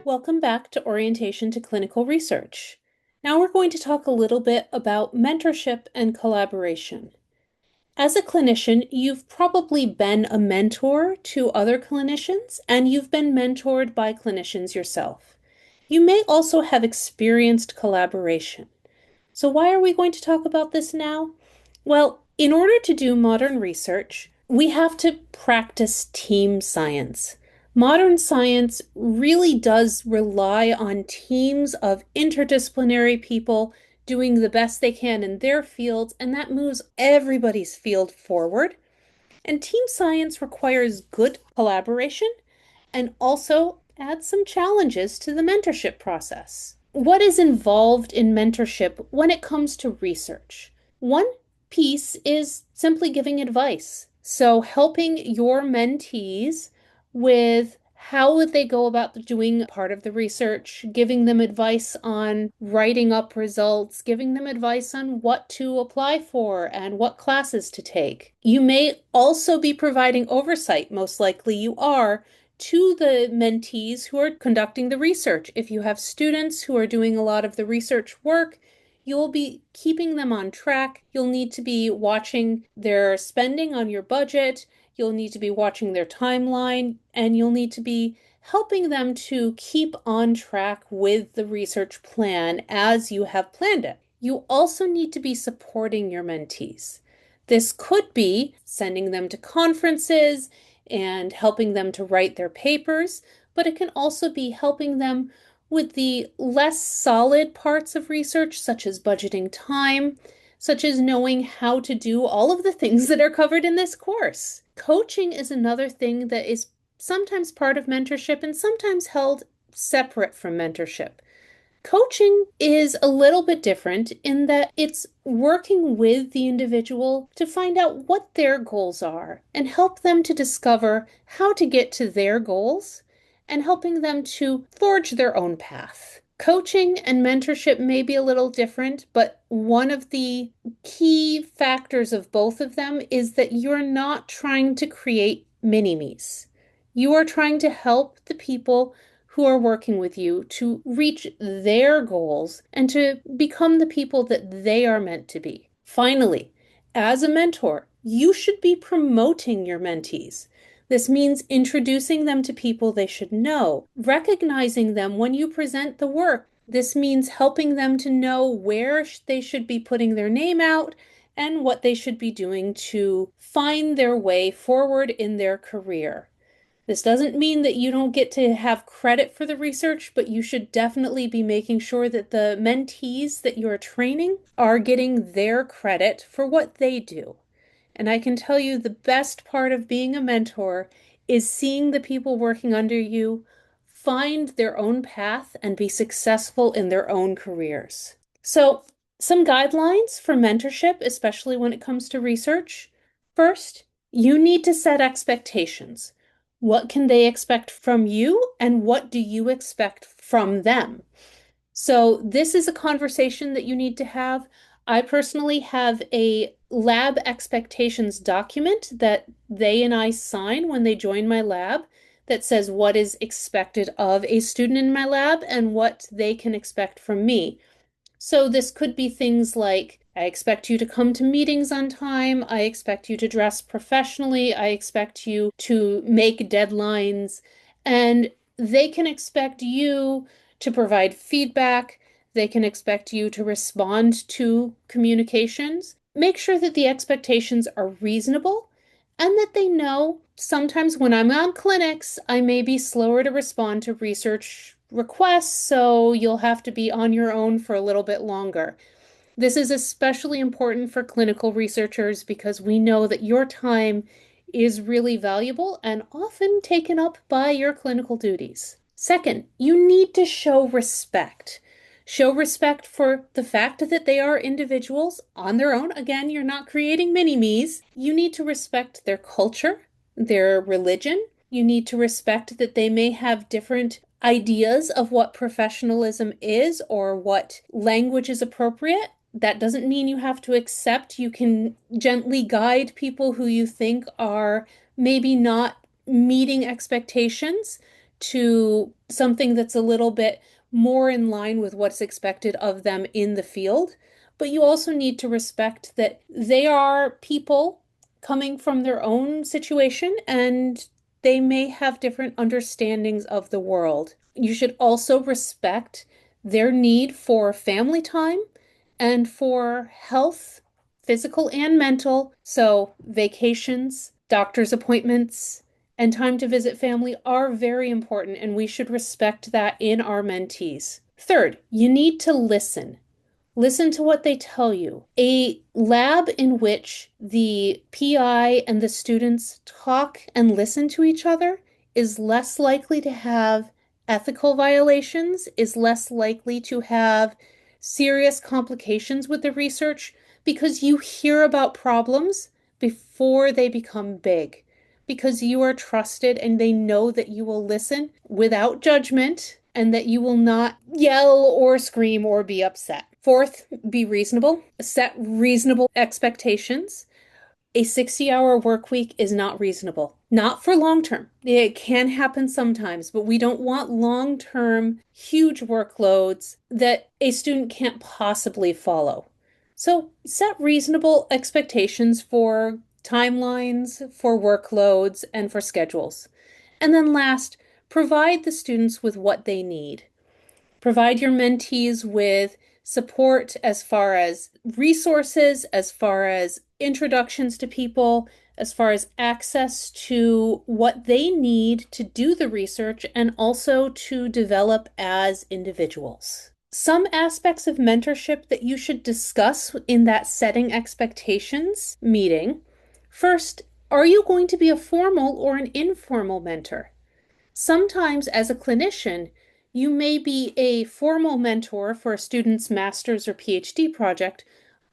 Welcome back to Orientation to Clinical Research. Now we're going to talk a little bit about mentorship and collaboration. As a clinician, you've probably been a mentor to other clinicians, and you've been mentored by clinicians yourself. You may also have experienced collaboration. So why are we going to talk about this now? Well, in order to do modern research, we have to practice team science. Modern science really does rely on teams of interdisciplinary people doing the best they can in their fields, and that moves everybody's field forward. And team science requires good collaboration and also adds some challenges to the mentorship process. What is involved in mentorship when it comes to research? One piece is simply giving advice. So, helping your mentees with how would they go about doing part of the research, giving them advice on writing up results, giving them advice on what to apply for and what classes to take. You may also be providing oversight, most likely you are, to the mentees who are conducting the research. If you have students who are doing a lot of the research work, you'll be keeping them on track. You'll need to be watching their spending on your budget. You'll need to be watching their timeline, and you'll need to be helping them to keep on track with the research plan as you have planned it. You also need to be supporting your mentees. This could be sending them to conferences and helping them to write their papers, but it can also be helping them with the less solid parts of research, such as budgeting time, such as knowing how to do all of the things that are covered in this course. Coaching is another thing that is sometimes part of mentorship and sometimes held separate from mentorship. Coaching is a little bit different in that it's working with the individual to find out what their goals are and help them to discover how to get to their goals and helping them to forge their own path. Coaching and mentorship may be a little different, but one of the key factors of both of them is that you're not trying to create mini-me's. You are trying to help the people who are working with you to reach their goals and to become the people that they are meant to be. Finally, as a mentor, you should be promoting your mentees. This means introducing them to people they should know, recognizing them when you present the work. This means helping them to know where they should be putting their name out and what they should be doing to find their way forward in their career. This doesn't mean that you don't get to have credit for the research, but you should definitely be making sure that the mentees that you're training are getting their credit for what they do. And I can tell you the best part of being a mentor is seeing the people working under you find their own path and be successful in their own careers. So, some guidelines for mentorship, especially when it comes to research. First, you need to set expectations. What can they expect from you, and what do you expect from them? So, this is a conversation that you need to have. I personally have a lab expectations document that they and I sign when they join my lab that says what is expected of a student in my lab and what they can expect from me. So this could be things like, I expect you to come to meetings on time. I expect you to dress professionally. I expect you to make deadlines. And they can expect you to provide feedback. They can expect you to respond to communications. Make sure that the expectations are reasonable and that they know sometimes when I'm on clinics, I may be slower to respond to research requests, so you'll have to be on your own for a little bit longer. This is especially important for clinical researchers because we know that your time is really valuable and often taken up by your clinical duties. Second, you need to show respect. Show respect for the fact that they are individuals on their own. Again, you're not creating mini-me's. You need to respect their culture, their religion. You need to respect that they may have different ideas of what professionalism is or what language is appropriate. That doesn't mean you have to accept. You can gently guide people who you think are maybe not meeting expectations to something that's a little bit more in line with what's expected of them in the field. But you also need to respect that they are people coming from their own situation and they may have different understandings of the world. You should also respect their need for family time and for health, physical and mental. So, vacations, doctor's appointments, and time to visit family are very important, and we should respect that in our mentees. Third, you need to listen. Listen to what they tell you. A lab in which the PI and the students talk and listen to each other is less likely to have ethical violations, is less likely to have serious complications with the research because you hear about problems before they become big, because you are trusted and they know that you will listen without judgment and that you will not yell or scream or be upset. Fourth, be reasonable. Set reasonable expectations. A 60-hour work week is not reasonable. Not for long term. It can happen sometimes, but we don't want long term, huge workloads that a student can't possibly follow. So set reasonable expectations for timelines, for workloads, and for schedules. And then last, provide the students with what they need. Provide your mentees with support as far as resources, as far as introductions to people, as far as access to what they need to do the research and also to develop as individuals. Some aspects of mentorship that you should discuss in that setting expectations meeting. First, are you going to be a formal or an informal mentor? Sometimes, as a clinician, you may be a formal mentor for a student's master's or PhD project,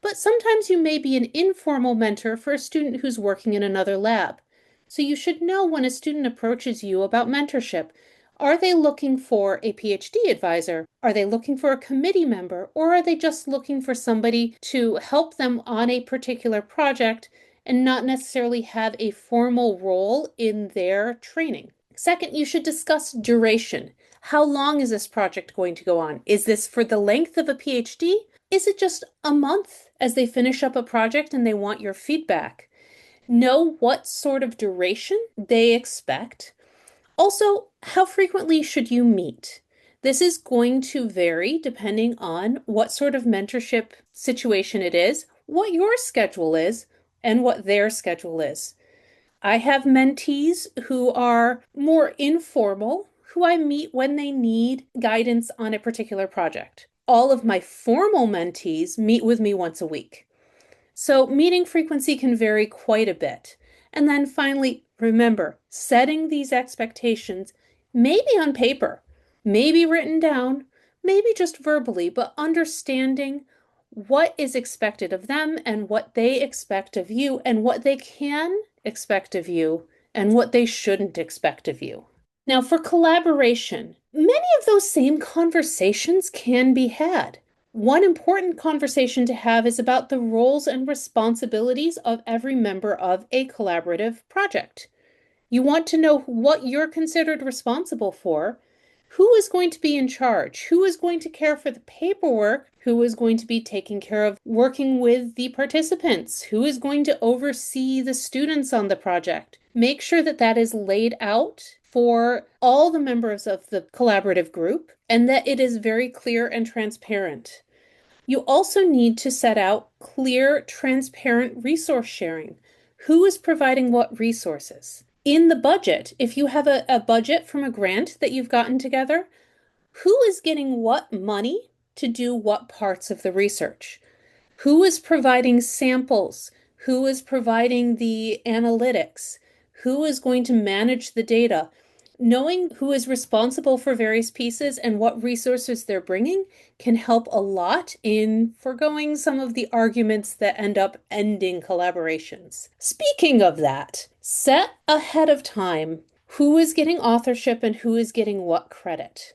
but sometimes you may be an informal mentor for a student who's working in another lab. So you should know when a student approaches you about mentorship. Are they looking for a PhD advisor? Are they looking for a committee member? Or are they just looking for somebody to help them on a particular project and not necessarily have a formal role in their training? Second, you should discuss duration. How long is this project going to go on? Is this for the length of a PhD? Is it just a month as they finish up a project and they want your feedback? Know what sort of duration they expect. Also, how frequently should you meet? This is going to vary depending on what sort of mentorship situation it is, what your schedule is, and what their schedule is. I have mentees who are more informal, who I meet when they need guidance on a particular project. All of my formal mentees meet with me once a week. So meeting frequency can vary quite a bit. And then finally, remember, setting these expectations, maybe on paper, maybe written down, maybe just verbally, but understanding what is expected of them and what they expect of you and what they can expect of you and what they shouldn't expect of you. Now, for collaboration, many of those same conversations can be had. One important conversation to have is about the roles and responsibilities of every member of a collaborative project. You want to know what you're considered responsible for. Who is going to be in charge? Who is going to care for the paperwork? Who is going to be taking care of working with the participants? Who is going to oversee the students on the project? Make sure that that is laid out for all the members of the collaborative group and that it is very clear and transparent. You also need to set out clear, transparent resource sharing. Who is providing what resources? In the budget, if you have a budget from a grant that you've gotten together, who is getting what money to do what parts of the research? Who is providing samples? Who is providing the analytics? Who is going to manage the data? Knowing who is responsible for various pieces and what resources they're bringing can help a lot in foregoing some of the arguments that end up ending collaborations. Speaking of that, set ahead of time who is getting authorship and who is getting what credit.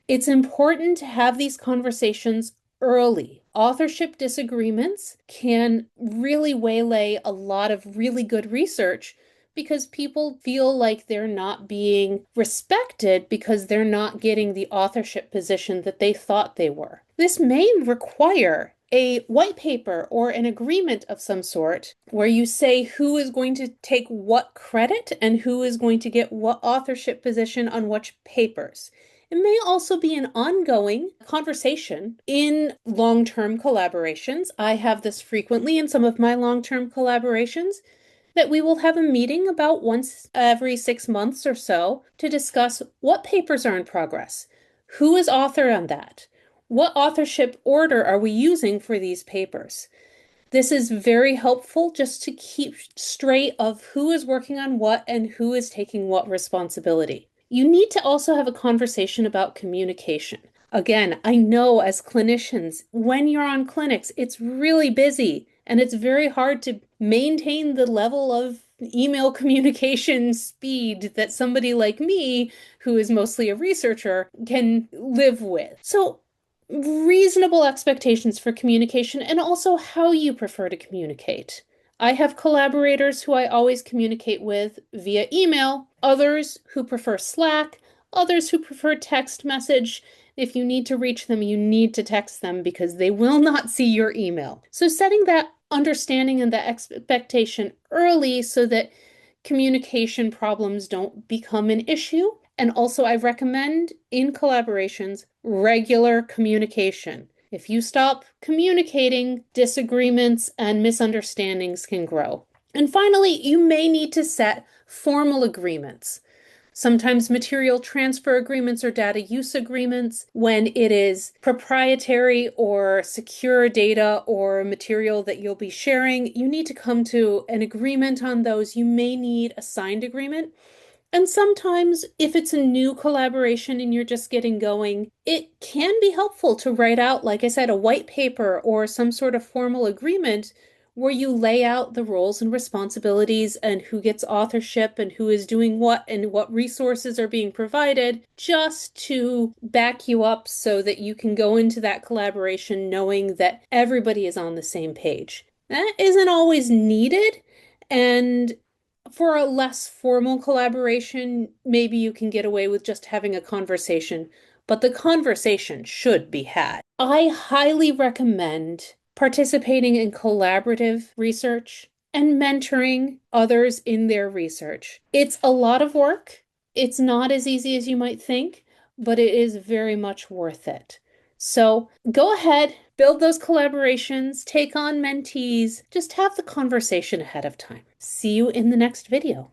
It's important to have these conversations early. Authorship disagreements can really waylay a lot of really good research because people feel like they're not being respected because they're not getting the authorship position that they thought they were. This may require a white paper or an agreement of some sort where you say who is going to take what credit and who is going to get what authorship position on which papers. It may also be an ongoing conversation in long-term collaborations. I have this frequently in some of my long-term collaborations that we will have a meeting about once every 6 months or so to discuss what papers are in progress, who is author on that, what authorship order are we using for these papers. This is very helpful just to keep straight of who is working on what and who is taking what responsibility. You need to also have a conversation about communication. Again, I know as clinicians, when you're on clinics, it's really busy and it's very hard to maintain the level of email communication speed that somebody like me, who is mostly a researcher, can live with. So reasonable expectations for communication and also how you prefer to communicate. I have collaborators who I always communicate with via email, others who prefer Slack, others who prefer text message. If you need to reach them, you need to text them because they will not see your email. So setting that understanding and that expectation early so that communication problems don't become an issue. And also, I recommend in collaborations regular communication. If you stop communicating, disagreements and misunderstandings can grow. And finally, you may need to set formal agreements. Sometimes material transfer agreements or data use agreements when it is proprietary or secure data or material that you'll be sharing. You need to come to an agreement on those. You may need a signed agreement. And sometimes, if it's a new collaboration and you're just getting going, it can be helpful to write out, like I said, a white paper or some sort of formal agreement where you lay out the roles and responsibilities and who gets authorship and who is doing what and what resources are being provided, just to back you up so that you can go into that collaboration knowing that everybody is on the same page. That isn't always needed, and for a less formal collaboration, maybe you can get away with just having a conversation, but the conversation should be had. I highly recommend participating in collaborative research and mentoring others in their research. It's a lot of work. It's not as easy as you might think, but it is very much worth it. So go ahead, build those collaborations, take on mentees, just have the conversation ahead of time. See you in the next video.